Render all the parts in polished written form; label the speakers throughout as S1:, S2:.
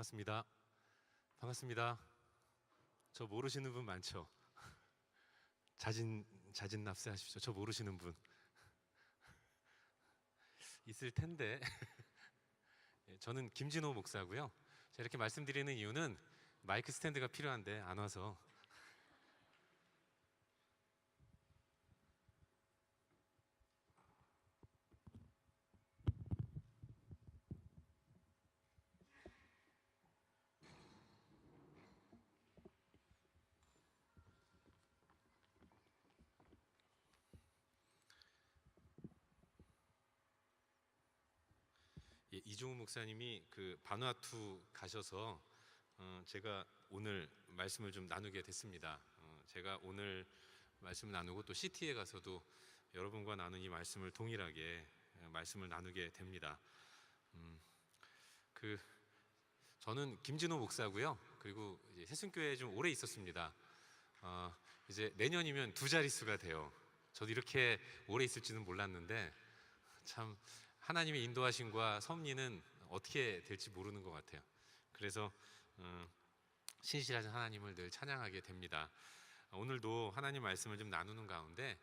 S1: 반갑습니다. 반갑습니다. 저 모르시는 분 많죠? 자진 납세하십시오. 저 모르시는 분 있을 텐데. 예, 저는 김진호 목사고요. 제가 이렇게 말씀드리는 이유는 마이크 스탠드가 필요한데 안 와서. 예, 이종우 목사님이 그 바누아투 가셔서 제가 오늘 말씀을 좀 나누게 됐습니다. 제가 오늘 말씀을 나누고 또 시티에 가서도 여러분과 나눈 이 말씀을 동일하게 말씀을 나누게 됩니다. 그 저는 김진호 목사고요. 그리고 이제 새순교회에 좀 오래 있었습니다. 이제 내년이면 두 자릿수가 돼요. 저도 이렇게 오래 있을지는 몰랐는데 참 하나님의 인도하심과 섭리는 어떻게 될지 모르는 것 같아요. 그래서 신실하신 하나님을 늘 찬양하게 됩니다. 오늘도 하나님 말씀을 좀 나누는 가운데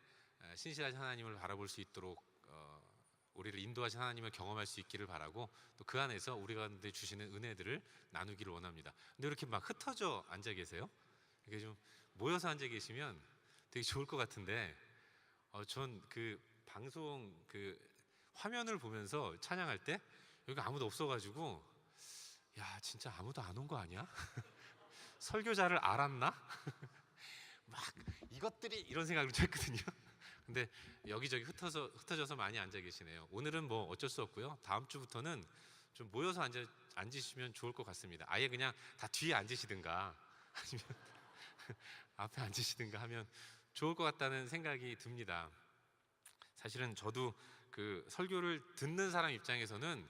S1: 신실하신 하나님을 바라볼 수 있도록 우리를 인도하신 하나님을 경험할 수 있기를 바라고, 또 그 안에서 우리 가운데 주시는 은혜들을 나누기를 원합니다. 근데 이렇게 막 흩어져 앉아 계세요? 이렇게 좀 모여서 앉아 계시면 되게 좋을 것 같은데, 전 그 방송 화면을 보면서 찬양할 때 여기 아무도 없어가지고, 야 진짜 아무도 안 온 거 아니야? 설교자를 알았나? 막 이것들이 이런 생각을 좀 했거든요. 근데 여기저기 흩어져서 많이 앉아 계시네요. 오늘은 뭐 어쩔 수 없고요. 다음 주부터는 좀 모여서 앉으시면 좋을 것 같습니다. 아예 그냥 다 뒤에 앉으시든가 아니면 앞에 앉으시든가 하면 좋을 것 같다는 생각이 듭니다. 사실은 저도 그 설교를 듣는 사람 입장에서는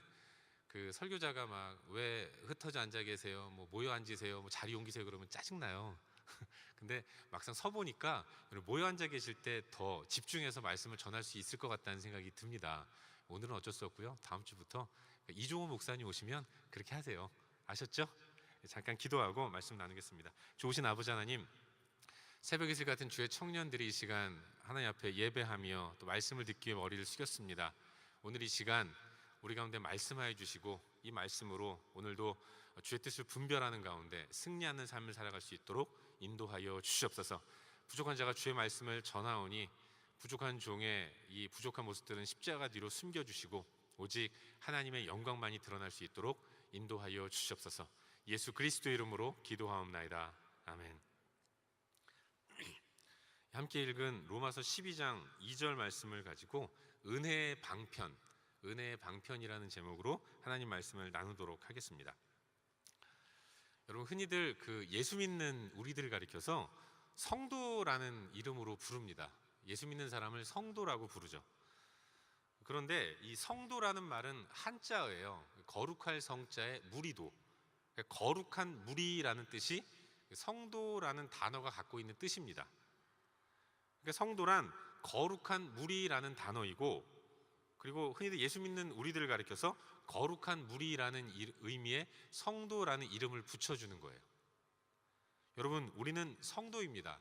S1: 그 설교자가 막 왜 흩어져 앉아 계세요, 뭐 모여 앉으세요, 뭐 자리 옮기세요 그러면 짜증나요. 근데 막상 서 보니까 모여 앉아 계실 때 더 집중해서 말씀을 전할 수 있을 것 같다는 생각이 듭니다. 오늘은 어쩔 수 없고요. 다음 주부터 이종호 목사님 오시면 그렇게 하세요. 아셨죠? 잠깐 기도하고 말씀 나누겠습니다. 좋으신 아버지 하나님, 새벽 이슬 같은 주의 청년들이 이 시간 하나님 앞에 예배하며 또 말씀을 듣기 위해 머리를 숙였습니다. 오늘 이 시간 우리 가운데 말씀하여 주시고, 이 말씀으로 오늘도 주의 뜻을 분별하는 가운데 승리하는 삶을 살아갈 수 있도록 인도하여 주시옵소서. 부족한 자가 주의 말씀을 전하오니 부족한 종의 이 부족한 모습들은 십자가 뒤로 숨겨주시고 오직 하나님의 영광만이 드러날 수 있도록 인도하여 주시옵소서. 예수 그리스도의 이름으로 기도하옵나이다. 아멘. 함께 읽은 로마서 12장 2절 말씀을 가지고 은혜의 방편이라는 제목으로 하나님 말씀을 나누도록 하겠습니다. 여러분, 흔히들 그 예수 믿는 우리들을 가리켜서 성도라는 이름으로 부릅니다. 예수 믿는 사람을 성도라고 부르죠. 그런데 이 성도라는 말은 한자어예요. 거룩할 성자의 무리도, 거룩한 무리라는 뜻이 성도라는 단어가 갖고 있는 뜻입니다. 그러니까 성도란 거룩한 무리라는 단어이고, 그리고 흔히들 예수 믿는 우리들을 가리켜서 거룩한 무리라는 의미의 성도라는 이름을 붙여주는 거예요. 여러분, 우리는 성도입니다.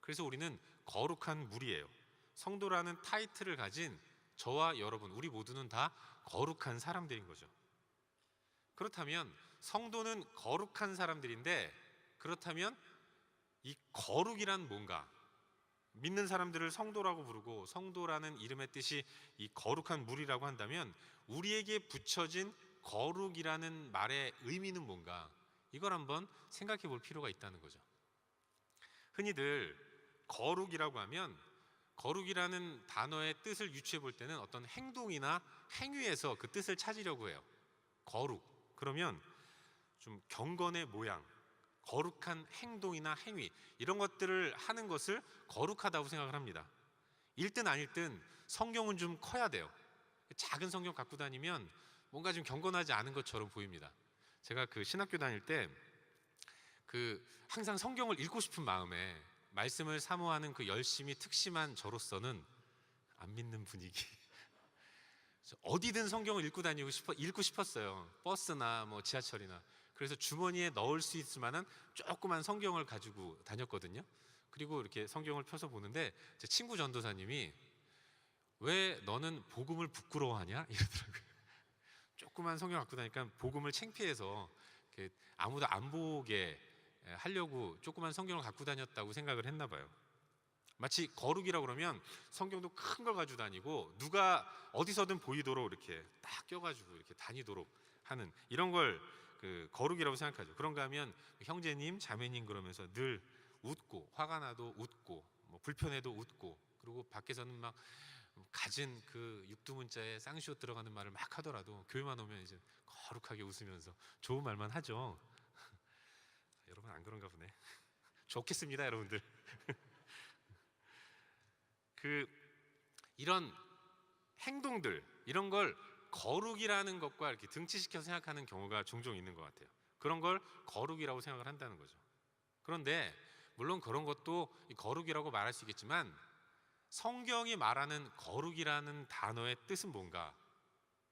S1: 그래서 우리는 거룩한 무리예요. 성도라는 타이틀을 가진 저와 여러분, 우리 모두는 다 거룩한 사람들인 거죠. 그렇다면 성도는 거룩한 사람들인데, 그렇다면 이 거룩이란 뭔가? 믿는 사람들을 성도라고 부르고 성도라는 이름의 뜻이 이 거룩한 무리라고 한다면 우리에게 붙여진 거룩이라는 말의 의미는 뭔가? 이걸 한번 생각해 볼 필요가 있다는 거죠. 흔히들 거룩이라고 하면 거룩이라는 단어의 뜻을 유추해 볼 때는 어떤 행동이나 행위에서 그 뜻을 찾으려고 해요. 거룩 그러면 좀 경건의 모양, 거룩한 행동이나 행위, 이런 것들을 하는 것을 거룩하다고 생각을 합니다. 읽든 안 읽든 성경은 좀 커야 돼요. 작은 성경 갖고 다니면 뭔가 좀 경건하지 않은 것처럼 보입니다. 제가 그 신학교 다닐 때 항상 성경을 읽고 싶은 마음에 말씀을 사모하는 그 열심히 특심한 저로서는 안 믿는 분위기. 어디든 성경을 읽고 싶었어요. 버스나 뭐 지하철이나. 그래서 주머니에 넣을 수 있을 만한 조그만 성경을 가지고 다녔거든요. 그리고 이렇게 성경을 펴서 보는데 제 친구 전도사님이 왜 너는 복음을 부끄러워하냐 이러더라고요. 조그만 성경 갖고 다니까 복음을 창피해서 아무도 안 보게 하려고 조그만 성경을 갖고 다녔다고 생각을 했나 봐요. 마치 거룩이라고 그러면 성경도 큰 걸 가지고 다니고 누가 어디서든 보이도록 이렇게 딱 껴가지고 이렇게 다니도록 하는 이런 걸 거룩이라고 생각하죠. 그런가 하면 형제님, 자매님 그러면서 늘 웃고, 화가 나도 웃고, 뭐 불편해도 웃고, 그리고 밖에서는 막 가진 그 육두문자에 쌍시옷 들어가는 말을 막 하더라도 교회만 오면 이제 거룩하게 웃으면서 좋은 말만 하죠. 여러분 안 그런가 보네. 좋겠습니다, 여러분들. 이런 행동들, 이런 걸 거룩이라는 것과 이렇게 등치시켜 생각하는 경우가 종종 있는 것 같아요. 그런 걸 거룩이라고 생각을 한다는 거죠. 그런데 물론 그런 것도 거룩이라고 말할 수 있겠지만 성경이 말하는 거룩이라는 단어의 뜻은 뭔가,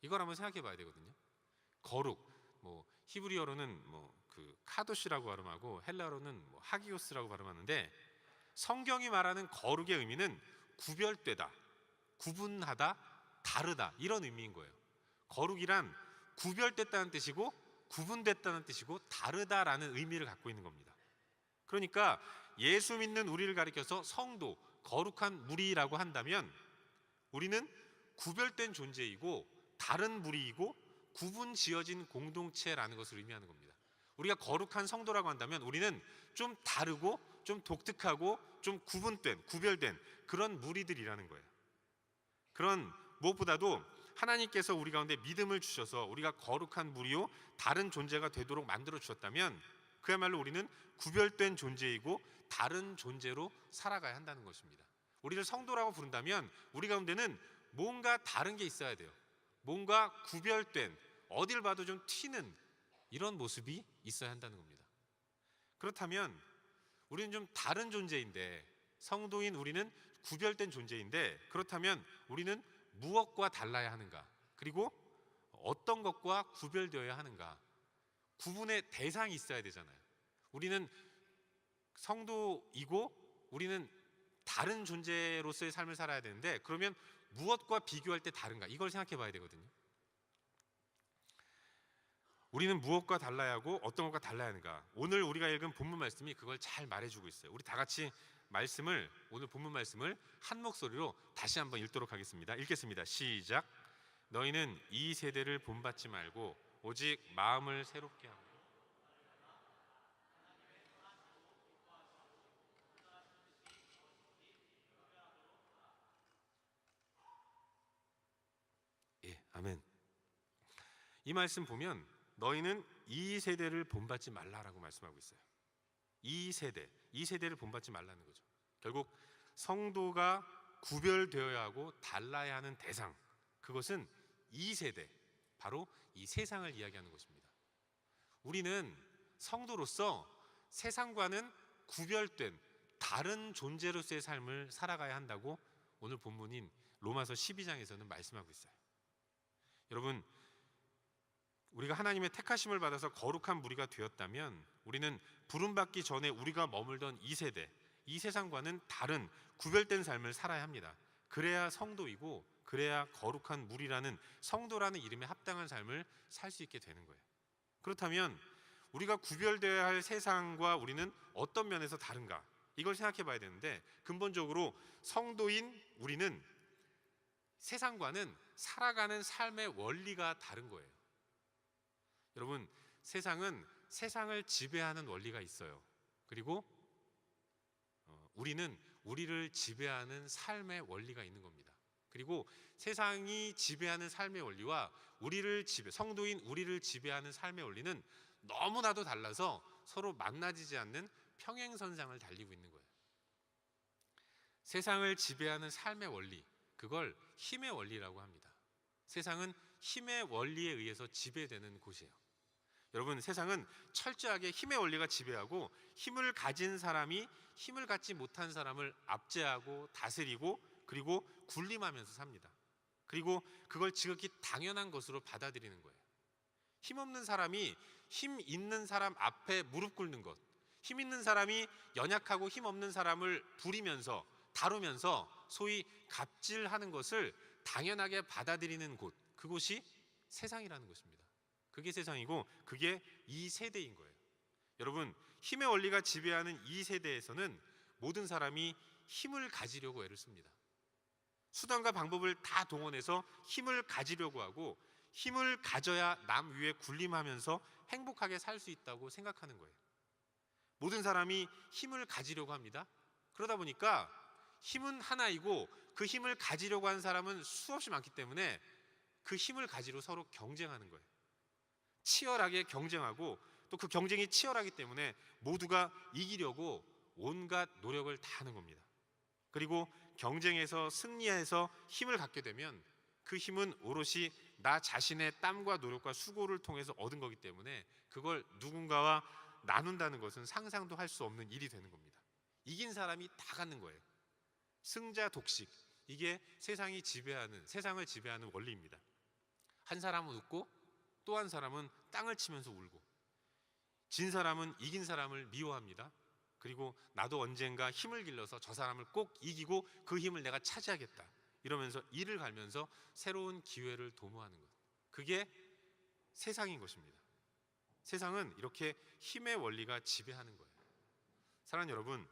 S1: 이걸 한번 생각해 봐야 되거든요. 거룩, 뭐 히브리어로는 카도시라고 발음하고 헬라어로는 하기오스라고 발음하는데, 성경이 말하는 거룩의 의미는 구별되다, 구분하다, 다르다, 이런 의미인 거예요. 거룩이란 구별됐다는 뜻이고 구분됐다는 뜻이고 다르다라는 의미를 갖고 있는 겁니다. 그러니까 예수 믿는 우리를 가리켜서 성도, 거룩한 무리라고 한다면 우리는 구별된 존재이고 다른 무리이고 구분 지어진 공동체라는 것을 의미하는 겁니다. 우리가 거룩한 성도라고 한다면 우리는 좀 다르고 좀 독특하고 좀 구분된, 구별된 그런 무리들이라는 거예요. 그런 무엇보다도 하나님께서 우리 가운데 믿음을 주셔서 우리가 거룩한 무리요 다른 존재가 되도록 만들어 주셨다면 그야말로 우리는 구별된 존재이고 다른 존재로 살아가야 한다는 것입니다. 우리를 성도라고 부른다면 우리 가운데는 뭔가 다른 게 있어야 돼요. 뭔가 구별된, 어딜 봐도 좀 튀는 이런 모습이 있어야 한다는 겁니다. 그렇다면 우리는 좀 다른 존재인데, 성도인 우리는 구별된 존재인데, 그렇다면 우리는 무엇과 달라야 하는가? 그리고 어떤 것과 구별되어야 하는가? 구분의 대상이 있어야 되잖아요. 우리는 성도이고 우리는 다른 존재로서의 삶을 살아야 되는데, 그러면 무엇과 비교할 때 다른가? 이걸 생각해 봐야 되거든요. 우리는 무엇과 달라야 하고 어떤 것과 달라야 하는가? 오늘 우리가 읽은 본문 말씀이 그걸 잘 말해주고 있어요. 우리 다 같이 오늘 본문 말씀을 한 목소리로 다시 한번 읽도록 하겠습니다. 읽겠습니다. 시작. 너희는 이 세대를 본받지 말고 오직 마음을 새롭게 하고. 예, 아멘. 이 말씀 보면 너희는 이 세대를 본받지 말라라고 말씀하고 있어요. 이 세대를 본받지 말라는 거죠. 결국 성도가 구별되어야 하고 달라야 하는 대상, 그것은 이 세대, 바로 이 세상을 이야기하는 것입니다. 우리는 성도로서 세상과는 구별된 다른 존재로서의 삶을 살아가야 한다고 오늘 본문인 로마서 12장에서는 말씀하고 있어요. 여러분, 우리가 하나님의 택하심을 받아서 거룩한 무리가 되었다면 우리는 부름받기 전에 우리가 머물던 이 세대, 이 세상과는 다른 구별된 삶을 살아야 합니다. 그래야 성도이고 그래야 거룩한 무리라는, 성도라는 이름에 합당한 삶을 살 수 있게 되는 거예요. 그렇다면 우리가 구별되어야 할 세상과 우리는 어떤 면에서 다른가? 이걸 생각해 봐야 되는데, 근본적으로 성도인 우리는 세상과는 살아가는 삶의 원리가 다른 거예요. 여러분, 세상은 세상을 지배하는 원리가 있어요. 그리고 우리는 우리를 지배하는 삶의 원리가 있는 겁니다. 그리고 세상이 지배하는 삶의 원리와 성도인 우리를 지배하는 삶의 원리는 너무나도 달라서 서로 만나지지 않는 평행선상을 달리고 있는 거예요. 세상을 지배하는 삶의 원리, 그걸 힘의 원리라고 합니다. 세상은 힘의 원리에 의해서 지배되는 곳이에요. 여러분, 세상은 철저하게 힘의 원리가 지배하고 힘을 가진 사람이 힘을 갖지 못한 사람을 압제하고 다스리고 그리고 군림하면서 삽니다. 그리고 그걸 지극히 당연한 것으로 받아들이는 거예요. 힘없는 사람이 힘 있는 사람 앞에 무릎 꿇는 것, 힘 있는 사람이 연약하고 힘없는 사람을 부리면서 다루면서 소위 갑질하는 것을 당연하게 받아들이는 곳, 그곳이 세상이라는 것입니다. 그게 세상이고 그게 이 세대인 거예요. 여러분, 힘의 원리가 지배하는 이 세대에서는 모든 사람이 힘을 가지려고 애를 씁니다. 수단과 방법을 다 동원해서 힘을 가지려고 하고 힘을 가져야 남 위에 군림하면서 행복하게 살 수 있다고 생각하는 거예요. 모든 사람이 힘을 가지려고 합니다. 그러다 보니까 힘은 하나이고 그 힘을 가지려고 하는 사람은 수없이 많기 때문에 그 힘을 가지러 서로 경쟁하는 거예요. 치열하게 경쟁하고 또 그 경쟁이 치열하기 때문에 모두가 이기려고 온갖 노력을 다 하는 겁니다. 그리고 경쟁에서 승리해서 힘을 갖게 되면 그 힘은 오롯이 나 자신의 땀과 노력과 수고를 통해서 얻은 거기 때문에 그걸 누군가와 나눈다는 것은 상상도 할 수 없는 일이 되는 겁니다. 이긴 사람이 다 갖는 거예요. 승자 독식, 이게 세상을 지배하는 원리입니다. 한 사람은 웃고 또 한 사람은 땅을 치면서 울고, 진 사람은 이긴 사람을 미워합니다. 그리고 나도 언젠가 힘을 길러서 저 사람을 꼭 이기고 그 힘을 내가 차지하겠다 이러면서 이를 갈면서 새로운 기회를 도모하는 것, 그게 세상인 것입니다. 세상은 이렇게 힘의 원리가 지배하는 거예요. 사랑하는 여러분,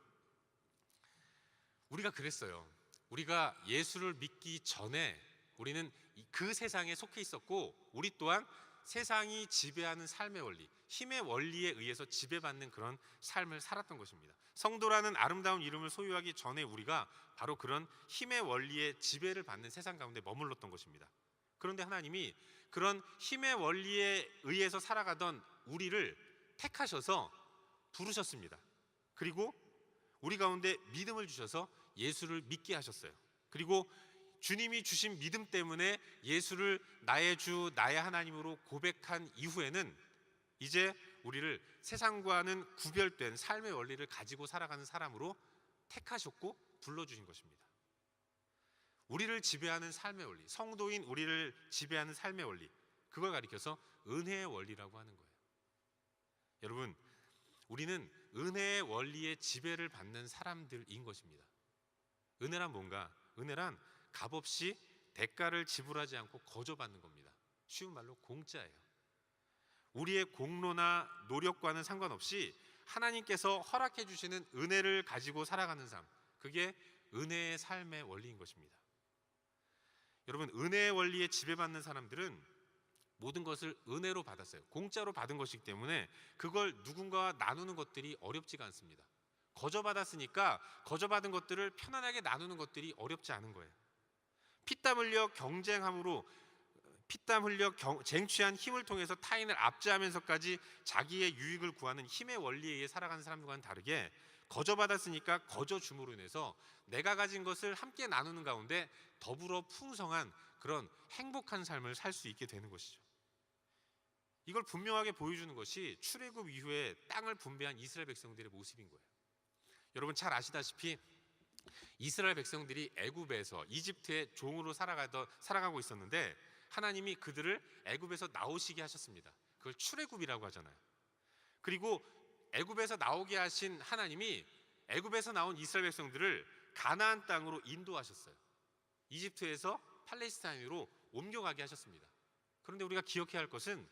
S1: 우리가 그랬어요. 우리가 예수를 믿기 전에 우리는 그 세상에 속해 있었고, 우리 또한 세상이 지배하는 삶의 원리, 힘의 원리에 의해서 지배받는 그런 삶을 살았던 것입니다. 성도라는 아름다운 이름을 소유하기 전에 우리가 바로 그런 힘의 원리에 지배를 받는 세상 가운데 머물렀던 것입니다. 그런데 하나님이 그런 힘의 원리에 의해서 살아가던 우리를 택하셔서 부르셨습니다. 그리고 우리 가운데 믿음을 주셔서 예수를 믿게 하셨어요. 그리고 주님이 주신 믿음 때문에 예수를 나의 주, 나의 하나님으로 고백한 이후에는 이제 우리를 세상과는 구별된 삶의 원리를 가지고 살아가는 사람으로 택하셨고 불러주신 것입니다. 우리를 지배하는 삶의 원리, 성도인 우리를 지배하는 삶의 원리, 그걸 가리켜서 은혜의 원리라고 하는 거예요. 여러분, 우리는 은혜의 원리에 지배를 받는 사람들인 것입니다. 은혜란 뭔가? 은혜란 값없이 대가를 지불하지 않고 거저받는 겁니다. 쉬운 말로 공짜예요. 우리의 공로나 노력과는 상관없이 하나님께서 허락해 주시는 은혜를 가지고 살아가는 삶, 그게 은혜의 삶의 원리인 것입니다. 여러분, 은혜의 원리에 지배받는 사람들은 모든 것을 은혜로 받았어요. 공짜로 받은 것이기 때문에 그걸 누군가와 나누는 것들이 어렵지가 않습니다. 거저받았으니까 거저받은 것들을 편안하게 나누는 것들이 어렵지 않은 거예요. 피땀 흘려 쟁취한 힘을 통해서 타인을 압제하면서까지 자기의 유익을 구하는 힘의 원리에 의해 살아가는 사람들과는 다르게, 거저받았으니까 거저줌으로 인해서 내가 가진 것을 함께 나누는 가운데 더불어 풍성한 그런 행복한 삶을 살 수 있게 되는 것이죠. 이걸 분명하게 보여주는 것이 출애굽 이후에 땅을 분배한 이스라엘 백성들의 모습인 거예요. 여러분 잘 아시다시피 이스라엘 백성들이 애굽에서 이집트의 종으로 살아가고 있었는데 하나님이 그들을 애굽에서 나오시게 하셨습니다. 그걸 출애굽이라고 하잖아요. 그리고 애굽에서 나오게 하신 하나님이 애굽에서 나온 이스라엘 백성들을 가나안 땅으로 인도하셨어요. 이집트에서 팔레스타인으로 옮겨가게 하셨습니다. 그런데 우리가 기억해야 할 것은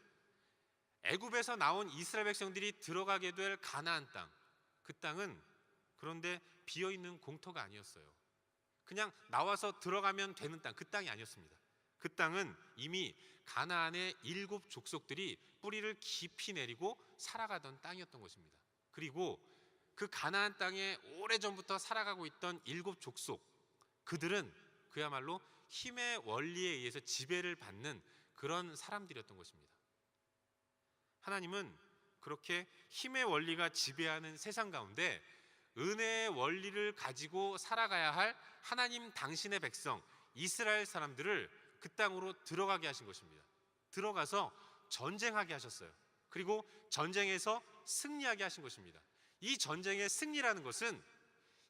S1: 애굽에서 나온 이스라엘 백성들이 들어가게 될 가나안 땅, 그 땅은 그런데 비어있는 공터가 아니었어요. 그냥 나와서 들어가면 되는 땅, 그 땅이 아니었습니다. 그 땅은 이미 가나안의 7 족속들이 뿌리를 깊이 내리고 살아가던 땅이었던 것입니다. 그리고 그 가나안 땅에 오래전부터 살아가고 있던 7 족속, 그들은 그야말로 힘의 원리에 의해서 지배를 받는 그런 사람들이었던 것입니다. 하나님은 그렇게 힘의 원리가 지배하는 세상 가운데 은혜의 원리를 가지고 살아가야 할 하나님 당신의 백성 이스라엘 사람들을 그 땅으로 들어가게 하신 것입니다. 들어가서 전쟁하게 하셨어요. 그리고 전쟁에서 승리하게 하신 것입니다. 이 전쟁의 승리라는 것은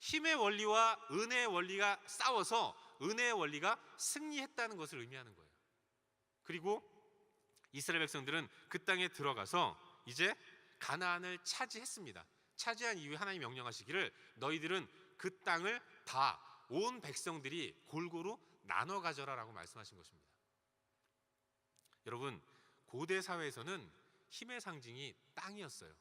S1: 힘의 원리와 은혜의 원리가 싸워서 은혜의 원리가 승리했다는 것을 의미하는 거예요. 그리고 이스라엘 백성들은 그 땅에 들어가서 이제 가나안을 차지했습니다. 차지한 이후에 하나님 명령하시기를 너희들은 그 땅을 다 온 백성들이 골고루 나눠 가져라라고 말씀하신 것입니다. 여러분, 고대 사회에서는 힘의 상징이 땅이었어요.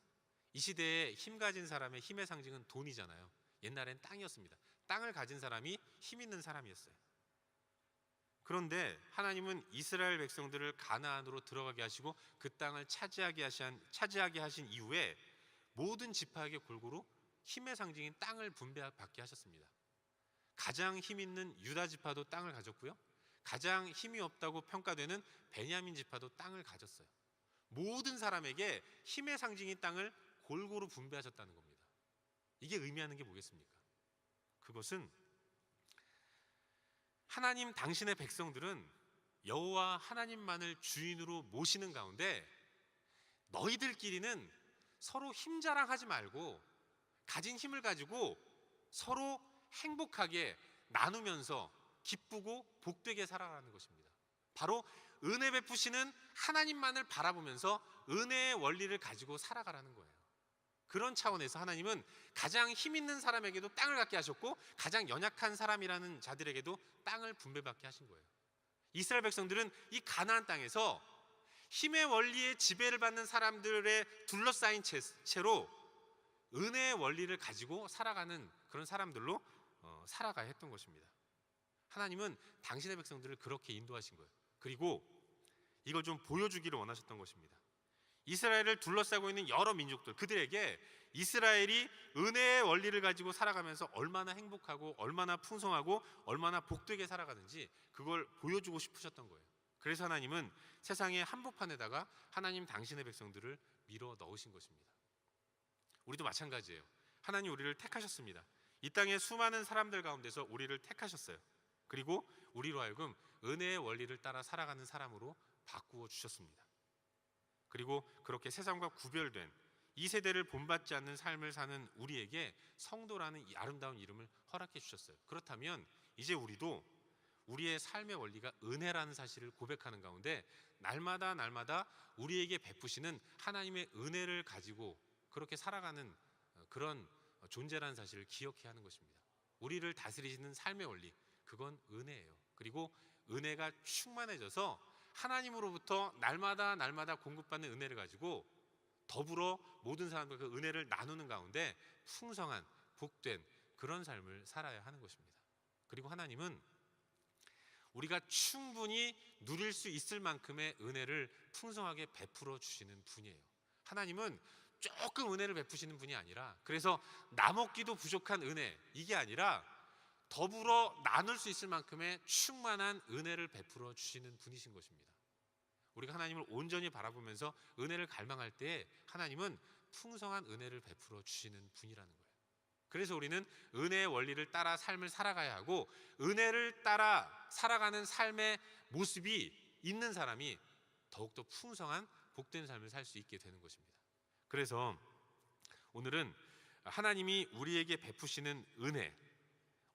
S1: 이 시대에 힘 가진 사람의 힘의 상징은 돈이잖아요. 옛날엔 땅이었습니다. 땅을 가진 사람이 힘 있는 사람이었어요. 그런데 하나님은 이스라엘 백성들을 가나안으로 들어가게 하시고 그 땅을 차지하게 하신 이후에 모든 지파에게 골고루 힘의 상징인 땅을 분배받게 하셨습니다. 가장 힘 있는 유다 지파도 땅을 가졌고요, 가장 힘이 없다고 평가되는 베냐민 지파도 땅을 가졌어요. 모든 사람에게 힘의 상징인 땅을 골고루 분배하셨다는 겁니다. 이게 의미하는 게 뭐겠습니까? 그것은 하나님 당신의 백성들은 여호와 하나님만을 주인으로 모시는 가운데 너희들끼리는 서로 힘 자랑하지 말고 가진 힘을 가지고 서로 행복하게 나누면서 기쁘고 복되게 살아가는 것입니다. 바로 은혜 베푸시는 하나님만을 바라보면서 은혜의 원리를 가지고 살아가라는 거예요. 그런 차원에서 하나님은 가장 힘 있는 사람에게도 땅을 갖게 하셨고 가장 연약한 사람이라는 자들에게도 땅을 분배받게 하신 거예요. 이스라엘 백성들은 이 가나안 땅에서 힘의 원리에 지배를 받는 사람들에 둘러싸인 채로 은혜의 원리를 가지고 살아가는 그런 사람들로 살아가야 했던 것입니다. 하나님은 당신의 백성들을 그렇게 인도하신 거예요. 그리고 이걸 좀 보여주기를 원하셨던 것입니다. 이스라엘을 둘러싸고 있는 여러 민족들, 그들에게 이스라엘이 은혜의 원리를 가지고 살아가면서 얼마나 행복하고 얼마나 풍성하고 얼마나 복되게 살아가는지 그걸 보여주고 싶으셨던 거예요. 그래서 하나님은 세상의 한복판에다가 하나님 당신의 백성들을 밀어 넣으신 것입니다. 우리도 마찬가지예요. 하나님 우리를 택하셨습니다. 이 땅의 수많은 사람들 가운데서 우리를 택하셨어요. 그리고 우리로 하여금 은혜의 원리를 따라 살아가는 사람으로 바꾸어 주셨습니다. 그리고 그렇게 세상과 구별된 이 세대를 본받지 않는 삶을 사는 우리에게 성도라는 이 아름다운 이름을 허락해 주셨어요. 그렇다면 이제 우리도 우리의 삶의 원리가 은혜라는 사실을 고백하는 가운데 날마다 우리에게 베푸시는 하나님의 은혜를 가지고 그렇게 살아가는 그런 존재라는 사실을 기억해야 하는 것입니다. 우리를 다스리시는 삶의 원리, 그건 은혜예요. 그리고 은혜가 충만해져서 하나님으로부터 날마다 공급받는 은혜를 가지고 더불어 모든 사람들과 그 은혜를 나누는 가운데 풍성한 복된 그런 삶을 살아야 하는 것입니다. 그리고 하나님은 우리가 충분히 누릴 수 있을 만큼의 은혜를 풍성하게 베풀어 주시는 분이에요. 하나님은 조금 은혜를 베푸시는 분이 아니라, 그래서 나 먹기도 부족한 은혜, 이게 아니라 더불어 나눌 수 있을 만큼의 충만한 은혜를 베풀어 주시는 분이신 것입니다. 우리가 하나님을 온전히 바라보면서 은혜를 갈망할 때 하나님은 풍성한 은혜를 베풀어 주시는 분이라는 거예요. 그래서 우리는 은혜의 원리를 따라 삶을 살아가야 하고, 은혜를 따라 살아가는 삶의 모습이 있는 사람이 더욱더 풍성한 복된 삶을 살 수 있게 되는 것입니다. 그래서 오늘은 하나님이 우리에게 베푸시는 은혜,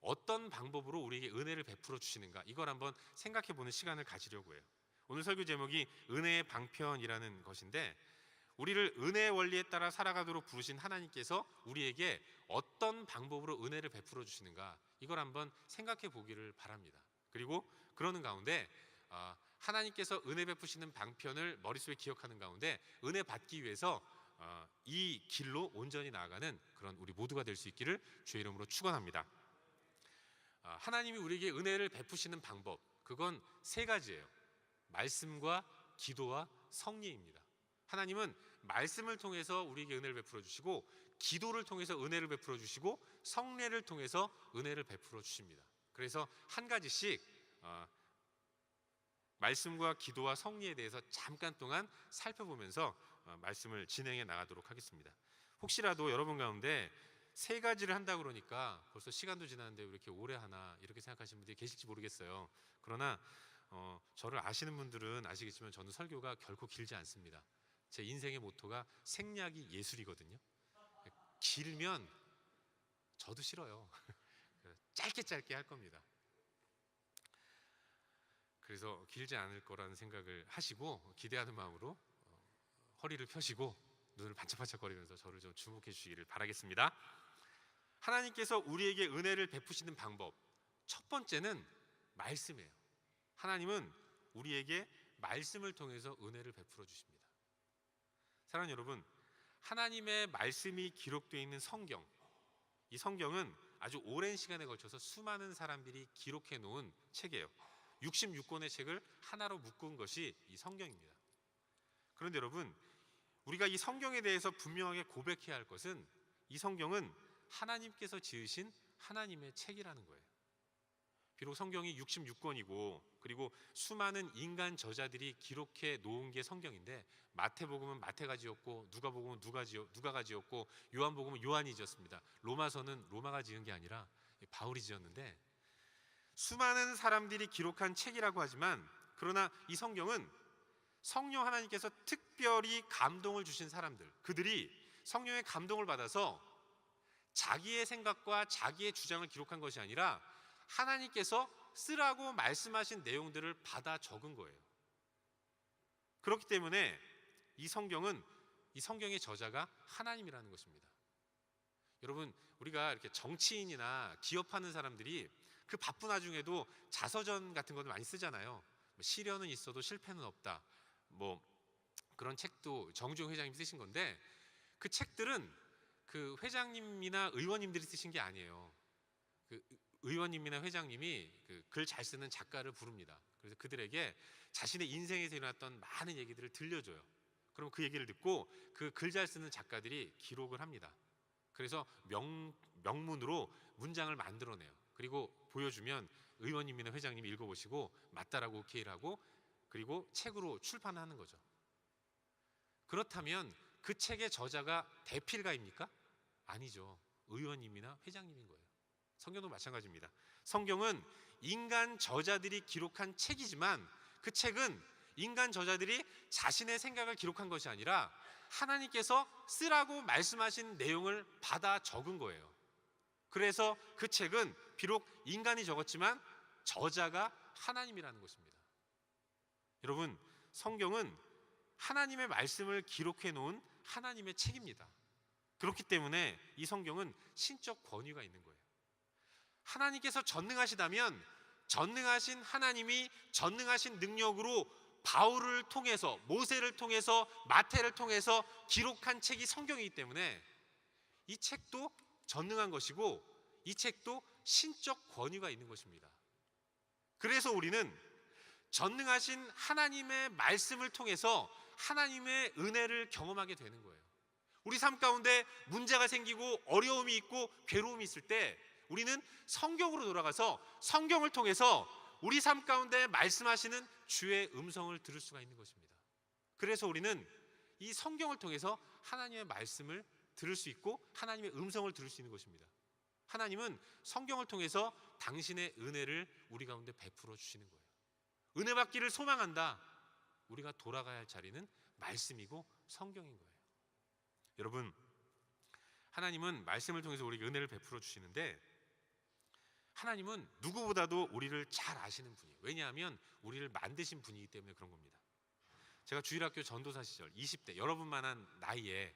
S1: 어떤 방법으로 우리에게 은혜를 베풀어 주시는가, 이걸 한번 생각해 보는 시간을 가지려고 해요. 오늘 설교 제목이 은혜의 방편이라는 것인데, 우리를 은혜의 원리에 따라 살아가도록 부르신 하나님께서 우리에게 어떤 방법으로 은혜를 베풀어 주시는가, 이걸 한번 생각해 보기를 바랍니다. 그리고 그러는 가운데 하나님께서 은혜 베푸시는 방편을 머릿속에 기억하는 가운데 은혜 받기 위해서 이 길로 온전히 나아가는 그런 우리 모두가 될 수 있기를 주의 이름으로 축원합니다. 하나님이 우리에게 은혜를 베푸시는 방법, 그건 세 가지예요. 말씀과 기도와 성례입니다. 하나님은 말씀을 통해서 우리에게 은혜를 베풀어 주시고, 기도를 통해서 은혜를 베풀어 주시고, 성례를 통해서 은혜를 베풀어 주십니다. 그래서 한 가지씩 말씀과 기도와 성례에 대해서 잠깐 동안 살펴보면서 말씀을 진행해 나가도록 하겠습니다. 혹시라도 여러분 가운데 세 가지를 한다 그러니까 벌써 시간도 지났는데 왜 이렇게 오래 하나, 이렇게 생각하시는 분들이 계실지 모르겠어요. 그러나 저를 아시는 분들은 아시겠지만 저는 설교가 결코 길지 않습니다. 제 인생의 모토가 생략이 예술이거든요. 길면 저도 싫어요. 짧게 할 겁니다. 그래서 길지 않을 거라는 생각을 하시고 기대하는 마음으로 허리를 펴시고 눈을 반짝반짝거리면서 저를 좀 주목해 주시기를 바라겠습니다. 하나님께서 우리에게 은혜를 베푸시는 방법, 첫 번째는 말씀이에요. 하나님은 우리에게 말씀을 통해서 은혜를 베풀어 주십니다. 사랑하는 여러분, 하나님의 말씀이 기록되어 있는 성경, 이 성경은 아주 오랜 시간에 걸쳐서 수많은 사람들이 기록해 놓은 책이에요. 66권의 책을 하나로 묶은 것이 이 성경입니다. 그런데 여러분, 우리가 이 성경에 대해서 분명하게 고백해야 할 것은 이 성경은 하나님께서 지으신 하나님의 책이라는 거예요. 비록 성경이 66권이고 그리고 수많은 인간 저자들이 기록해 놓은 게 성경인데, 마태복음은 마태가 지었고 누가복음은 누가가 지었고 요한복음은 요한이 지었습니다. 로마서는 로마가 지은 게 아니라 바울이 지었는데, 수많은 사람들이 기록한 책이라고 하지만 그러나 이 성경은 성령 하나님께서 특별히 감동을 주신 사람들, 그들이 성령의 감동을 받아서 자기의 생각과 자기의 주장을 기록한 것이 아니라 하나님께서 쓰라고 말씀하신 내용들을 받아 적은 거예요. 그렇기 때문에 이 성경은, 이 성경의 저자가 하나님이라는 것입니다. 여러분, 우리가 이렇게 정치인이나 기업하는 사람들이 그 바쁜 와중에도 자서전 같은 것도 많이 쓰잖아요. 시련은 있어도 실패는 없다, 뭐 그런 책도 정주영 회장님이 쓰신 건데, 그 책들은 그 회장님이나 의원님들이 쓰신 게 아니에요. 그 의원님이나 회장님이 그 글 잘 쓰는 작가를 부릅니다. 그래서 그들에게 자신의 인생에서 일어났던 많은 얘기들을 들려줘요. 그럼 그 얘기를 듣고 그 글 잘 쓰는 작가들이 기록을 합니다. 그래서 명문으로 문장을 만들어내요. 그리고 보여주면 의원님이나 회장님이 읽어보시고 맞다라고 오케이를 하고, 그리고 책으로 출판하는 거죠. 그렇다면 그 책의 저자가 대필가입니까? 아니죠. 의원님이나 회장님인 거예요. 성경도 마찬가지입니다. 성경은 인간 저자들이 기록한 책이지만 그 책은 인간 저자들이 자신의 생각을 기록한 것이 아니라 하나님께서 쓰라고 말씀하신 내용을 받아 적은 거예요. 그래서 그 책은 비록 인간이 적었지만 저자가 하나님이라는 것입니다. 여러분, 성경은 하나님의 말씀을 기록해 놓은 하나님의 책입니다. 그렇기 때문에 이 성경은 신적 권위가 있는 거예요. 하나님께서 전능하시다면 전능하신 하나님이 전능하신 능력으로 바울을 통해서, 모세를 통해서, 마태를 통해서 기록한 책이 성경이기 때문에 이 책도 전능한 것이고 이 책도 신적 권위가 있는 것입니다. 그래서 우리는 전능하신 하나님의 말씀을 통해서 하나님의 은혜를 경험하게 되는 거예요. 우리 삶 가운데 문제가 생기고 어려움이 있고 괴로움이 있을 때 우리는 성경으로 돌아가서 성경을 통해서 우리 삶 가운데 말씀하시는 주의 음성을 들을 수가 있는 것입니다. 그래서 우리는 이 성경을 통해서 하나님의 말씀을 들을 수 있고 하나님의 음성을 들을 수 있는 것입니다. 하나님은 성경을 통해서 당신의 은혜를 우리 가운데 베풀어 주시는 거예요. 은혜 받기를 소망한다. 우리가 돌아가야 할 자리는 말씀이고 성경인 거예요. 여러분, 하나님은 말씀을 통해서 우리에게 은혜를 베풀어 주시는데, 하나님은 누구보다도 우리를 잘 아시는 분이에요. 왜냐하면 우리를 만드신 분이기 때문에 그런 겁니다. 제가 주일학교 전도사 시절 20대, 여러분만한 나이에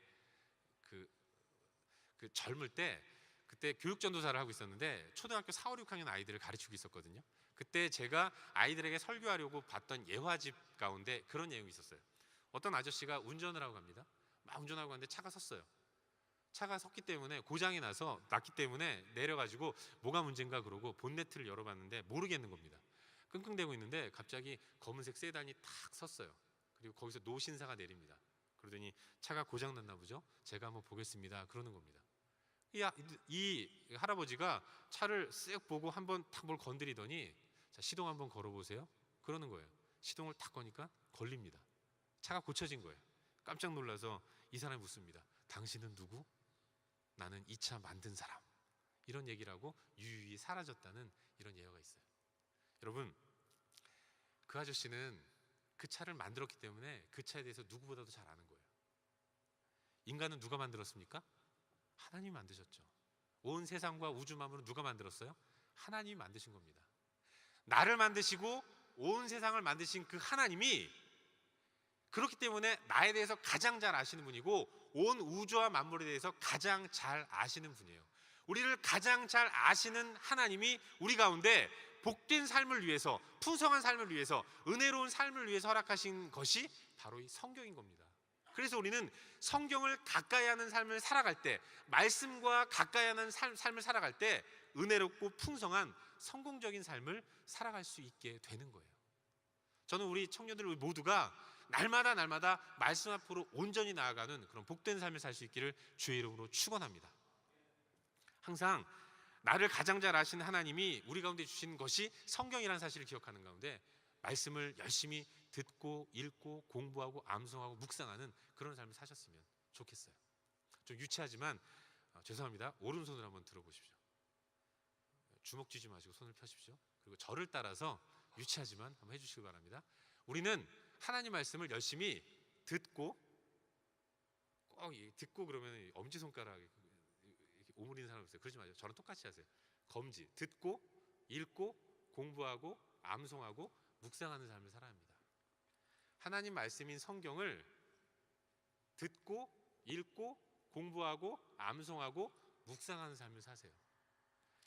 S1: 그 젊을 때, 그때 교육전도사를 하고 있었는데 초등학교 4, 5, 6학년 아이들을 가르치고 있었거든요. 그때 제가 아이들에게 설교하려고 봤던 예화집 가운데 그런 내용이 있었어요. 어떤 아저씨가 운전을 하고 갑니다. 막 운전하고 가는데 차가 섰어요. 차가 섰기 때문에, 고장이 났기 때문에 내려가지고 뭐가 문제인가 그러고 본네트를 열어봤는데 모르겠는 겁니다. 끙끙대고 있는데 갑자기 검은색 세단이 탁 섰어요. 그리고 거기서 노신사가 내립니다. 그러더니 차가 고장 났나 보죠. 제가 한번 보겠습니다. 그러는 겁니다. 이 할아버지가 차를 쓱 보고 한번 탁 뭘 건드리더니, 자, 시동 한번 걸어보세요. 그러는 거예요. 시동을 탁 거니까 걸립니다. 차가 고쳐진 거예요. 깜짝 놀라서 이 사람이 묻습니다. 당신은 누구? 나는 이 차 만든 사람. 이런 얘기를 하고 유유히 사라졌다는 이런 예화가 있어요. 여러분, 그 아저씨는 그 차를 만들었기 때문에 그 차에 대해서 누구보다도 잘 아는 거예요. 인간은 누가 만들었습니까? 하나님이 만드셨죠. 온 세상과 우주 만물은 누가 만들었어요? 하나님이 만드신 겁니다. 나를 만드시고 온 세상을 만드신 그 하나님이 그렇기 때문에 나에 대해서 가장 잘 아시는 분이고 온 우주와 만물에 대해서 가장 잘 아시는 분이에요. 우리를 가장 잘 아시는 하나님이 우리 가운데 복된 삶을 위해서, 풍성한 삶을 위해서, 은혜로운 삶을 위해서 허락하신 것이 바로 이 성경인 겁니다. 그래서 우리는 성경을 가까이 하는 삶을 살아갈 때, 말씀과 가까이 하는 삶을 살아갈 때 은혜롭고 풍성한 성공적인 삶을 살아갈 수 있게 되는 거예요. 저는 우리 청년들 모두가 날마다 말씀 앞으로 온전히 나아가는 그런 복된 삶을 살 수 있기를 주의 이름으로 축원합니다. 항상 나를 가장 잘 아시는 하나님이 우리 가운데 주신 것이 성경이라는 사실을 기억하는 가운데 말씀을 열심히 듣고 읽고 공부하고 암송하고 묵상하는 그런 삶을 사셨으면 좋겠어요. 좀 유치하지만 죄송합니다. 오른손을 한번 들어보십시오. 주먹 쥐지 마시고 손을 펴십시오. 그리고 저를 따라서 유치하지만 한번 해주시기 바랍니다. 우리는 하나님 말씀을 열심히 듣고, 꼭 듣고 그러면 엄지손가락 이렇게 오므리는 사람 있어요. 그러지 마세요. 저랑 똑같이 하세요. 검지, 듣고 읽고 공부하고 암송하고 묵상하는 삶을 살아야 합니다. 하나님 말씀인 성경을 듣고 읽고 공부하고 암송하고 묵상하는 삶을 사세요.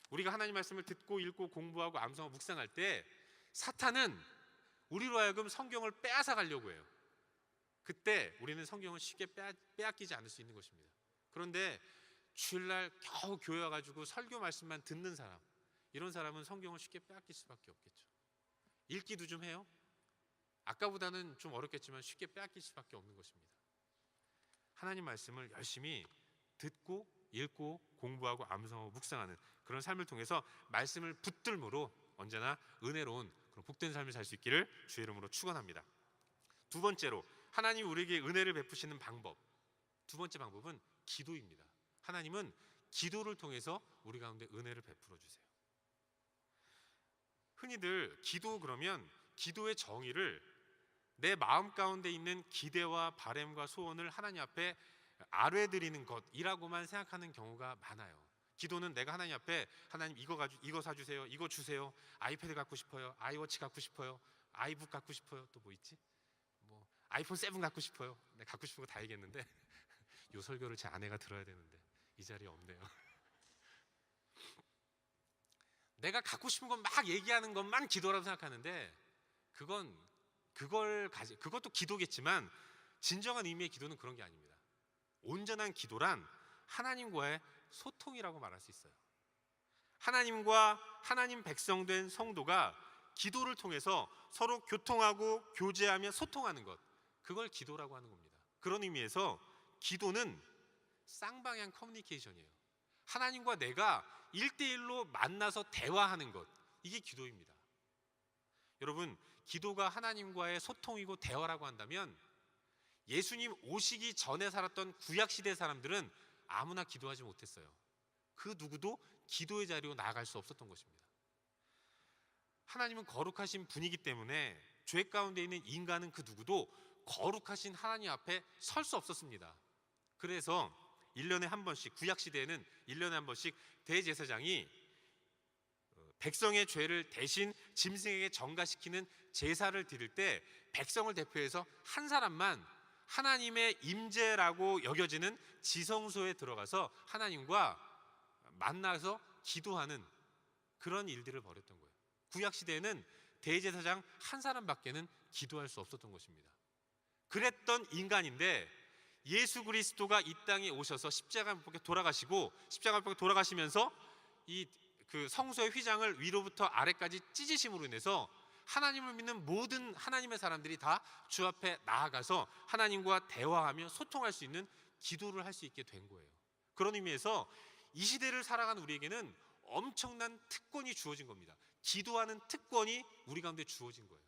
S1: 우리가 하나님 말씀을 듣고 읽고 공부하고 암송하고 묵상할 때 사탄은 우리로 하여금 성경을 빼앗아 가려고 해요. 그때 우리는 성경을 쉽게 빼앗기지 않을 수 있는 것입니다. 그런데 주일날 겨우 교회 와가지고 설교 말씀만 듣는 사람, 이런 사람은 성경을 쉽게 빼앗길 수밖에 없겠죠. 읽기도 좀 해요. 아까보다는 좀 어렵겠지만 쉽게 빼앗길 수밖에 없는 것입니다. 하나님 말씀을 열심히 듣고 읽고 공부하고 암송하고 묵상하는 그런 삶을 통해서 말씀을 붙들므로 언제나 은혜로운 그런 복된 삶을 살 수 있기를 주의 이름으로 축원합니다. 두 번째로 하나님 우리에게 은혜를 베푸시는 방법, 두 번째 방법은 기도입니다. 하나님은 기도를 통해서 우리 가운데 은혜를 베풀어 주세요. 흔히들 기도 그러면 기도의 정의를 내 마음 가운데 있는 기대와 바램과 소원을 하나님 앞에 아뢰드리는 것이라고만 생각하는 경우가 많아요. 기도는 내가 하나님 앞에 하나님 이거 사주세요, 이거 주세요, 아이패드 갖고 싶어요, 아이워치 갖고 싶어요, 아이북 갖고 싶어요, 또 뭐 있지? 뭐 아이폰 7 갖고 싶어요. 내가 갖고 싶은 거 다 얘기했는데 요 설교를 제 아내가 들어야 되는데 이 자리에 없네요. 내가 갖고 싶은 건 막 얘기하는 것만 기도라고 생각하는데 그것도 기도겠지만 진정한 의미의 기도는 그런 게 아닙니다. 온전한 기도란 하나님과의 소통이라고 말할 수 있어요. 하나님과 하나님 백성된 성도가 기도를 통해서 서로 교통하고 교제하며 소통하는 것, 그걸 기도라고 하는 겁니다. 그런 의미에서 기도는 쌍방향 커뮤니케이션이에요. 하나님과 내가 1대1로 만나서 대화하는 것, 이게 기도입니다. 여러분, 기도가 하나님과의 소통이고 대화라고 한다면 예수님 오시기 전에 살았던 구약시대 사람들은 아무나 기도하지 못했어요. 그 누구도 기도의 자리로 나아갈 수 없었던 것입니다. 하나님은 거룩하신 분이기 때문에 죄 가운데 있는 인간은 그 누구도 거룩하신 하나님 앞에 설 수 없었습니다. 그래서 1년에 한 번씩, 구약시대에는 1년에 한 번씩 대제사장이 백성의 죄를 대신 짐승에게 전가시키는 제사를 드릴 때 백성을 대표해서 한 사람만 하나님의 임재라고 여겨지는 지성소에 들어가서 하나님과 만나서 기도하는 그런 일들을 벌였던 거예요. 구약시대에는 대제사장 한 사람밖에는 기도할 수 없었던 것입니다. 그랬던 인간인데 예수 그리스도가 이 땅에 오셔서 십자가 못 박혀 돌아가시고 십자가 못 박혀 돌아가시면서 그 성소의 휘장을 위로부터 아래까지 찢으심으로 인해서 하나님을 믿는 모든 하나님의 사람들이 다 주 앞에 나아가서 하나님과 대화하며 소통할 수 있는 기도를 할 수 있게 된 거예요. 그런 의미에서 이 시대를 살아가는 우리에게는 엄청난 특권이 주어진 겁니다. 기도하는 특권이 우리 가운데 주어진 거예요.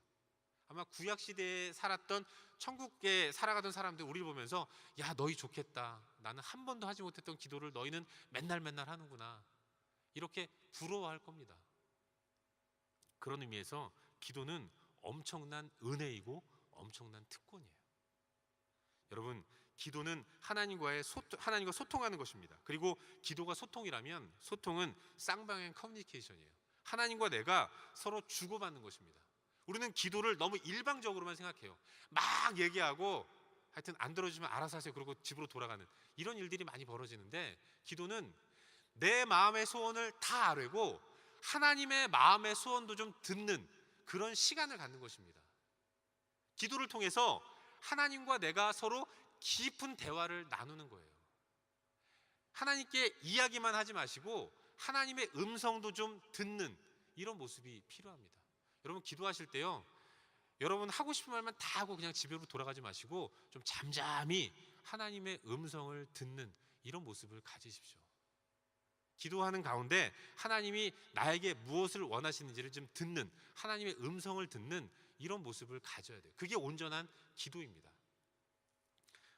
S1: 아마 구약시대에 살았던 천국에 살아가던 사람들 우리를 보면서 야, 너희 좋겠다. 나는 한 번도 하지 못했던 기도를 너희는 맨날 하는구나. 이렇게 부러워할 겁니다. 그런 의미에서 기도는 엄청난 은혜이고 엄청난 특권이에요. 여러분, 기도는 하나님과 소통하는 것입니다. 그리고 기도가 소통이라면 소통은 쌍방향 커뮤니케이션이에요. 하나님과 내가 서로 주고받는 것입니다. 우리는 기도를 너무 일방적으로만 생각해요. 막 얘기하고 하여튼 안 들어주면 알아서 하세요 그러고 집으로 돌아가는 이런 일들이 많이 벌어지는데, 기도는 내 마음의 소원을 다 아뢰고 하나님의 마음의 소원도 좀 듣는 그런 시간을 갖는 것입니다. 기도를 통해서 하나님과 내가 서로 깊은 대화를 나누는 거예요. 하나님께 이야기만 하지 마시고 하나님의 음성도 좀 듣는 이런 모습이 필요합니다. 여러분 기도하실 때요, 여러분 하고 싶은 말만 다 하고 그냥 집으로 돌아가지 마시고 좀 잠잠히 하나님의 음성을 듣는 이런 모습을 가지십시오. 기도하는 가운데 하나님이 나에게 무엇을 원하시는지를 좀 듣는, 하나님의 음성을 듣는 이런 모습을 가져야 돼요. 그게 온전한 기도입니다.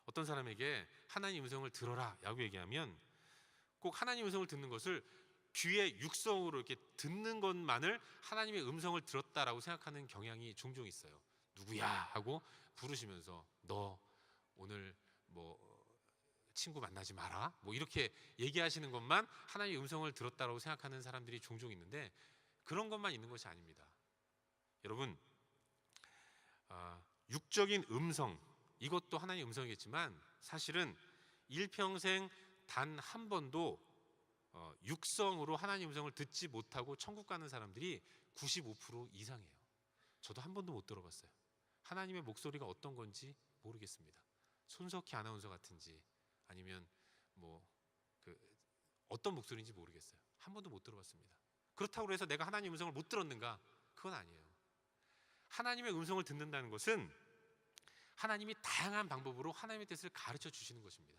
S1: 어떤 사람에게 하나님 음성을 들어라 라고 얘기하면 꼭 하나님 음성을 듣는 것을 귀의 육성으로 이렇게 듣는 것만을 하나님의 음성을 들었다라고 생각하는 경향이 종종 있어요. 누구야 하고 부르시면서 너 오늘 뭐 친구 만나지 마라 뭐 이렇게 얘기하시는 것만 하나님의 음성을 들었다라고 생각하는 사람들이 종종 있는데, 그런 것만 있는 것이 아닙니다. 여러분 육적인 음성 이것도 하나님의 음성이겠지만 사실은 일평생 단 한 번도 육성으로 하나님 음성을 듣지 못하고 천국 가는 사람들이 95% 이상이에요. 저도 한 번도 못 들어봤어요. 하나님의 목소리가 어떤 건지 모르겠습니다. 손석희 아나운서 같은지 아니면 뭐 어떤 목소리인지 모르겠어요. 한 번도 못 들어봤습니다. 그렇다고 해서 내가 하나님 음성을 못 들었는가? 그건 아니에요. 하나님의 음성을 듣는다는 것은 하나님이 다양한 방법으로 하나님의 뜻을 가르쳐 주시는 것입니다.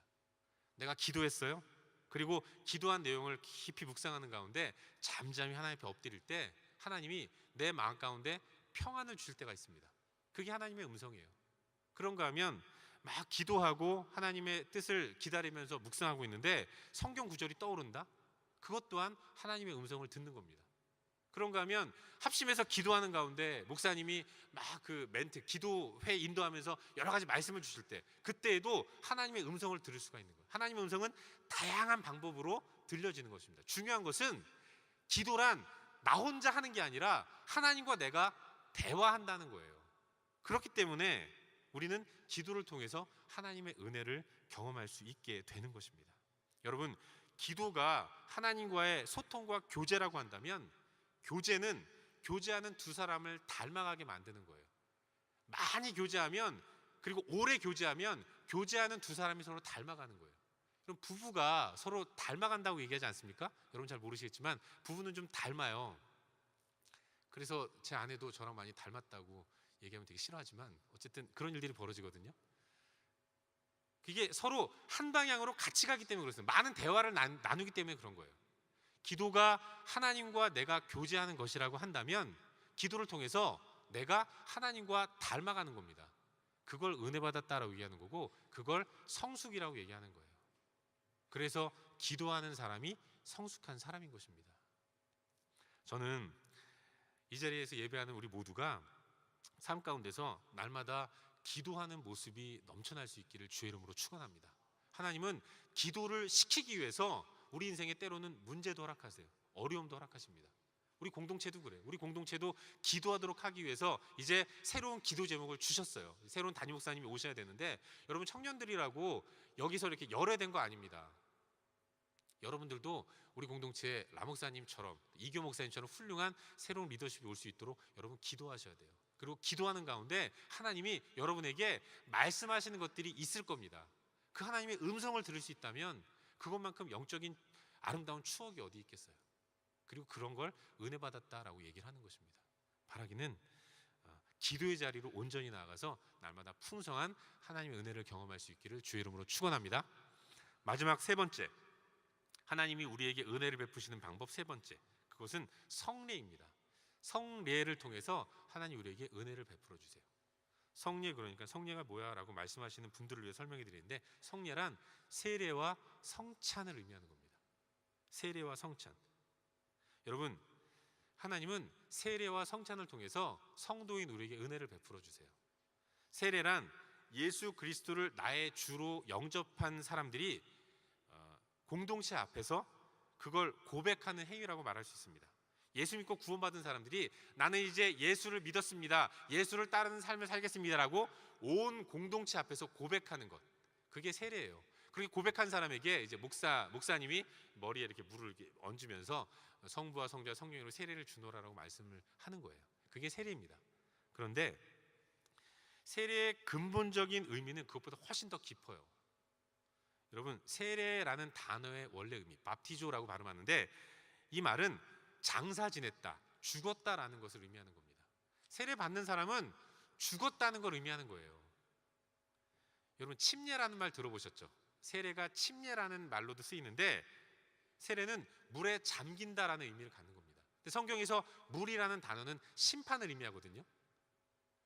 S1: 내가 기도했어요. 그리고 기도한 내용을 깊이 묵상하는 가운데 잠잠히 하나님 앞에 엎드릴 때 하나님이 내 마음 가운데 평안을 주실 때가 있습니다. 그게 하나님의 음성이에요. 그런가 하면 막 기도하고 하나님의 뜻을 기다리면서 묵상하고 있는데 성경 구절이 떠오른다? 그것 또한 하나님의 음성을 듣는 겁니다. 그런가 하면 합심해서 기도하는 가운데 목사님이 막 그 멘트 기도회 인도하면서 여러 가지 말씀을 주실 때 그때에도 하나님의 음성을 들을 수가 있는 거예요. 하나님의 음성은 다양한 방법으로 들려지는 것입니다. 중요한 것은 기도란 나 혼자 하는 게 아니라 하나님과 내가 대화한다는 거예요. 그렇기 때문에 우리는 기도를 통해서 하나님의 은혜를 경험할 수 있게 되는 것입니다. 여러분 기도가 하나님과의 소통과 교제라고 한다면 교제는 교제하는 두 사람을 닮아가게 만드는 거예요. 많이 교제하면 그리고 오래 교제하면 교제하는 두 사람이 서로 닮아가는 거예요. 그럼 부부가 서로 닮아간다고 얘기하지 않습니까? 여러분 잘 모르시겠지만 부부는 좀 닮아요. 그래서 제 아내도 저랑 많이 닮았다고 얘기하면 되게 싫어하지만 어쨌든 그런 일들이 벌어지거든요. 그게 서로 한 방향으로 같이 가기 때문에 그렇습니다. 많은 대화를 나누기 때문에 그런 거예요. 기도가 하나님과 내가 교제하는 것이라고 한다면 기도를 통해서 내가 하나님과 닮아가는 겁니다. 그걸 은혜 받았다라고 얘기하는 거고 그걸 성숙이라고 얘기하는 거예요. 그래서 기도하는 사람이 성숙한 사람인 것입니다. 저는 이 자리에서 예배하는 우리 모두가 삶 가운데서 날마다 기도하는 모습이 넘쳐날 수 있기를 주의 이름으로 축원합니다. 하나님은 기도를 시키기 위해서 우리 인생에 때로는 문제도 허락하세요. 어려움도 허락하십니다. 우리 공동체도 그래요. 우리 공동체도 기도하도록 하기 위해서 이제 새로운 기도 제목을 주셨어요. 새로운 담임 목사님이 오셔야 되는데 여러분 청년들이라고 여기서 이렇게 열애된 거 아닙니다. 여러분들도 우리 공동체에 라 목사님처럼 이교 목사님처럼 훌륭한 새로운 리더십이 올 수 있도록 여러분 기도하셔야 돼요. 그리고 기도하는 가운데 하나님이 여러분에게 말씀하시는 것들이 있을 겁니다. 그 하나님의 음성을 들을 수 있다면 그것만큼 영적인 아름다운 추억이 어디 있겠어요. 그리고 그런 걸 은혜 받았다라고 얘기를 하는 것입니다. 바라기는 기도의 자리로 온전히 나아가서 날마다 풍성한 하나님의 은혜를 경험할 수 있기를 주의 이름으로 축원합니다. 마지막 세 번째, 하나님이 우리에게 은혜를 베푸시는 방법 세 번째, 그것은 성례입니다. 성례를 통해서 하나님 우리에게 은혜를 베풀어 주세요. 성례, 그러니까 성례가 뭐야 라고 말씀하시는 분들을 위해 설명해 드리는데 성례란 세례와 성찬을 의미하는 겁니다. 세례와 성찬. 여러분 하나님은 세례와 성찬을 통해서 성도인 우리에게 은혜를 베풀어 주세요. 세례란 예수 그리스도를 나의 주로 영접한 사람들이 공동체 앞에서 그걸 고백하는 행위라고 말할 수 있습니다. 예수 믿고 구원받은 사람들이 나는 이제 예수를 믿었습니다, 예수를 따르는 삶을 살겠습니다라고 온 공동체 앞에서 고백하는 것, 그게 세례예요. 그렇게 고백한 사람에게 이제 목사님이 머리에 이렇게 물을 이렇게 얹으면서 성부와 성자와 성령으로 세례를 주노라라고 말씀을 하는 거예요. 그게 세례입니다. 그런데 세례의 근본적인 의미는 그것보다 훨씬 더 깊어요. 여러분, 세례라는 단어의 원래 의미, 밥티조라고 발음하는데 이 말은 장사 지냈다, 죽었다라는 것을 의미하는 겁니다. 세례 받는 사람은 죽었다는 걸 의미하는 거예요. 여러분, 침례라는 말 들어보셨죠? 세례가 침례라는 말로도 쓰이는데 세례는 물에 잠긴다라는 의미를 갖는 겁니다. 근데 성경에서 물이라는 단어는 심판을 의미하거든요.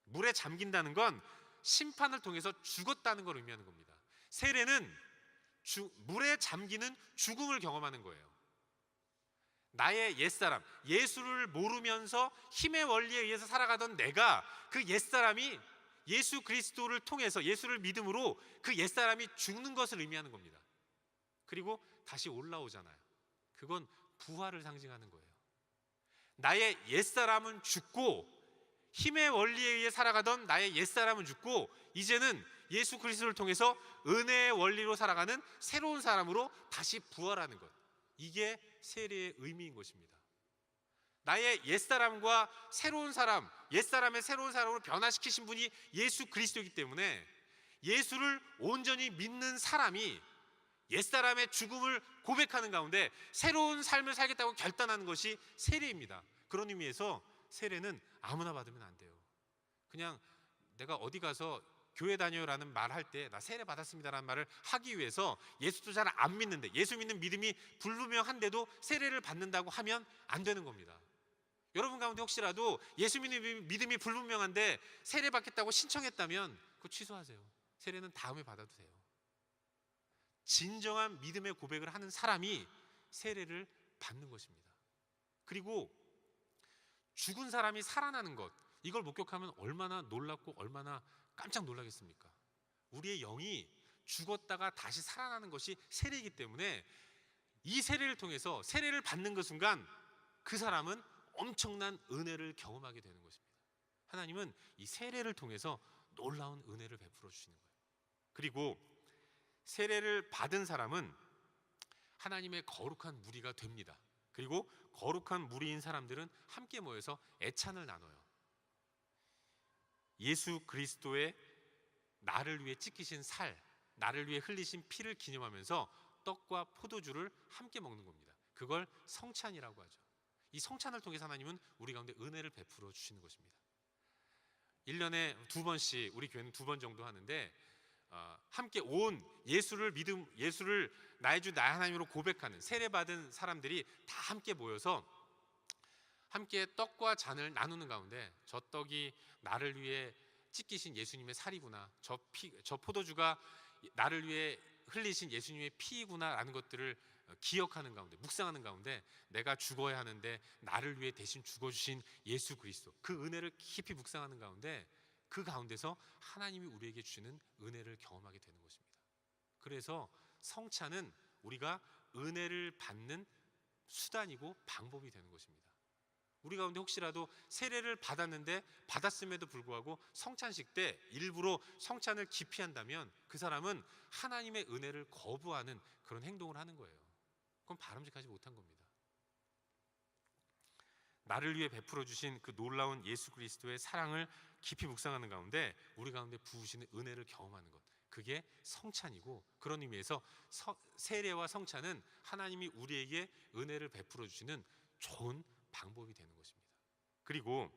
S1: 물에 잠긴다는 건 심판을 통해서 죽었다는 걸 의미하는 겁니다. 세례는 물에 잠기는 죽음을 경험하는 거예요. 나의 옛사람, 예수를 모르면서 힘의 원리에 의해서 살아가던 내가, 그 옛사람이 예수 그리스도를 통해서 예수를 믿음으로 그 옛사람이 죽는 것을 의미하는 겁니다. 그리고 다시 올라오잖아요. 그건 부활을 상징하는 거예요. 나의 옛사람은 죽고, 힘의 원리에 의해 살아가던 나의 옛사람은 죽고, 이제는 예수 그리스도를 통해서 은혜의 원리로 살아가는 새로운 사람으로 다시 부활하는 것, 이게 세례의 의미인 것입니다. 나의 옛사람과 새로운 사람, 옛사람의 새로운 사람으로 변화시키신 분이 예수 그리스도이기 때문에 예수를 온전히 믿는 사람이 옛사람의 죽음을 고백하는 가운데 새로운 삶을 살겠다고 결단하는 것이 세례입니다. 그런 의미에서 세례는 아무나 받으면 안 돼요. 그냥 내가 어디 가서 교회 다녀요라는 말 할 때 나 세례 받았습니다라는 말을 하기 위해서 예수도 잘 안 믿는데, 예수 믿는 믿음이 불분명한데도 세례를 받는다고 하면 안 되는 겁니다. 여러분 가운데 혹시라도 예수 믿는 믿음이 불분명한데 세례 받겠다고 신청했다면 그거 취소하세요. 세례는 다음에 받아도 돼요. 진정한 믿음의 고백을 하는 사람이 세례를 받는 것입니다. 그리고 죽은 사람이 살아나는 것, 이걸 목격하면 얼마나 놀랍고 얼마나 깜짝 놀라겠습니까? 우리의 영이 죽었다가 다시 살아나는 것이 세례이기 때문에 이 세례를 통해서, 세례를 받는 그 순간 그 사람은 엄청난 은혜를 경험하게 되는 것입니다. 하나님은 이 세례를 통해서 놀라운 은혜를 베풀어 주시는 거예요. 그리고 세례를 받은 사람은 하나님의 거룩한 무리가 됩니다. 그리고 거룩한 무리인 사람들은 함께 모여서 애찬을 나눠요. 예수 그리스도의 나를 위해 찢기신 살, 나를 위해 흘리신 피를 기념하면서 떡과 포도주를 함께 먹는 겁니다. 그걸 성찬이라고 하죠. 이 성찬을 통해서 하나님은 우리 가운데 은혜를 베풀어 주시는 것입니다. 1년에 2번씩, 우리 교회는 2번 정도 하는데 함께 온 예수를 나의 주 나의 하나님으로 고백하는 세례받은 사람들이 다 함께 모여서 함께 떡과 잔을 나누는 가운데 저 떡이 나를 위해 찢기신 예수님의 살이구나, 저 포도주가 나를 위해 흘리신 예수님의 피이구나 라는 것들을 기억하는 가운데, 묵상하는 가운데 내가 죽어야 하는데 나를 위해 대신 죽어주신 예수 그리스도, 그 은혜를 깊이 묵상하는 가운데 그 가운데서 하나님이 우리에게 주시는 은혜를 경험하게 되는 것입니다. 그래서 성찬은 우리가 은혜를 받는 수단이고 방법이 되는 것입니다. 우리 가운데 혹시라도 세례를 받았음에도 불구하고 성찬식 때 일부러 성찬을 기피한다면 그 사람은 하나님의 은혜를 거부하는 그런 행동을 하는 거예요. 그건 바람직하지 못한 겁니다. 나를 위해 베풀어 주신 그 놀라운 예수 그리스도의 사랑을 깊이 묵상하는 가운데 우리 가운데 부으시는 은혜를 경험하는 것, 그게 성찬이고, 그런 의미에서 세례와 성찬은 하나님이 우리에게 은혜를 베풀어 주시는 좋은 방법이 되는 것입니다. 그리고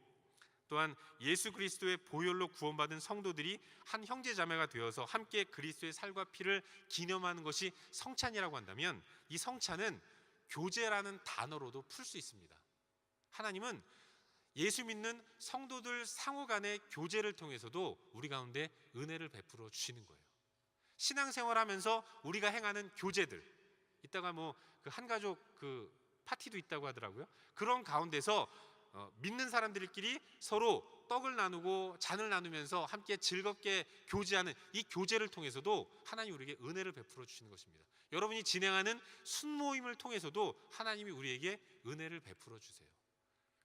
S1: 또한 예수 그리스도의 보혈로 구원받은 성도들이 한 형제자매가 되어서 함께 그리스도의 살과 피를 기념하는 것이 성찬이라고 한다면, 이 성찬은 교제라는 단어로도 풀 수 있습니다. 하나님은 예수 믿는 성도들 상호 간의 교제를 통해서도 우리 가운데 은혜를 베풀어 주시는 거예요. 신앙생활하면서 우리가 행하는 교제들, 이따가 그 한가족 파티도 있다고 하더라고요. 그런 가운데서 믿는 사람들끼리 서로 떡을 나누고 잔을 나누면서 함께 즐겁게 교제하는 이 교제를 통해서도 하나님이 우리에게 은혜를 베풀어 주시는 것입니다. 여러분이 진행하는 순모임을 통해서도 하나님이 우리에게 은혜를 베풀어 주세요.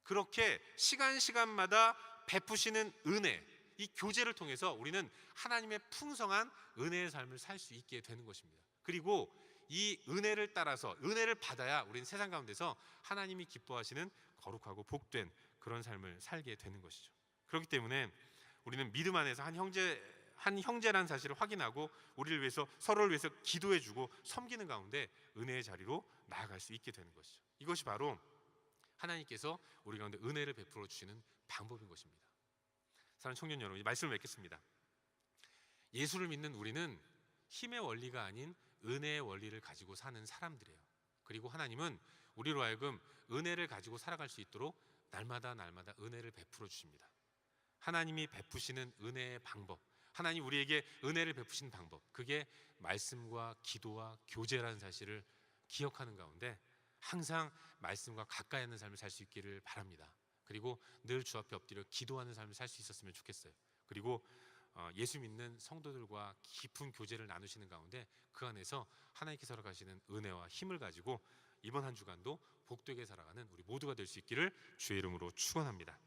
S1: 그렇게 시간마다 베푸시는 은혜, 이 교제를 통해서 우리는 하나님의 풍성한 은혜의 삶을 살 수 있게 되는 것입니다. 그리고 이 은혜를 따라서 은혜를 받아야 우리는 세상 가운데서 하나님이 기뻐하시는 거룩하고 복된 그런 삶을 살게 되는 것이죠. 그렇기 때문에 우리는 믿음 안에서 한 형제라는 사실을 확인하고 우리를 위해서, 서로를 위해서 기도해주고 섬기는 가운데 은혜의 자리로 나아갈 수 있게 되는 것이죠. 이것이 바로 하나님께서 우리 가운데 은혜를 베풀어 주시는 방법인 것입니다. 사랑하는 청년 여러분, 이 말씀을 맺겠습니다. 예수를 믿는 우리는 힘의 원리가 아닌 은혜의 원리를 가지고 사는 사람들이에요. 그리고 하나님은 우리로 하여금 은혜를 가지고 살아갈 수 있도록 날마다 은혜를 베풀어 주십니다. 하나님이 베푸시는 은혜의 방법, 하나님 우리에게 은혜를 베푸시는 방법, 그게 말씀과 기도와 교제라는 사실을 기억하는 가운데 항상 말씀과 가까이 하는 삶을 살 수 있기를 바랍니다. 그리고 늘 주 앞에 엎드려 기도하는 삶을 살 수 있었으면 좋겠어요. 그리고 예수 믿는 성도들과 깊은 교제를 나누시는 가운데 그 안에서 하나님께서 허락하시는 은혜와 힘을 가지고 이번 한 주간도 복되게 살아가는 우리 모두가 될 수 있기를 주의 이름으로 축원합니다.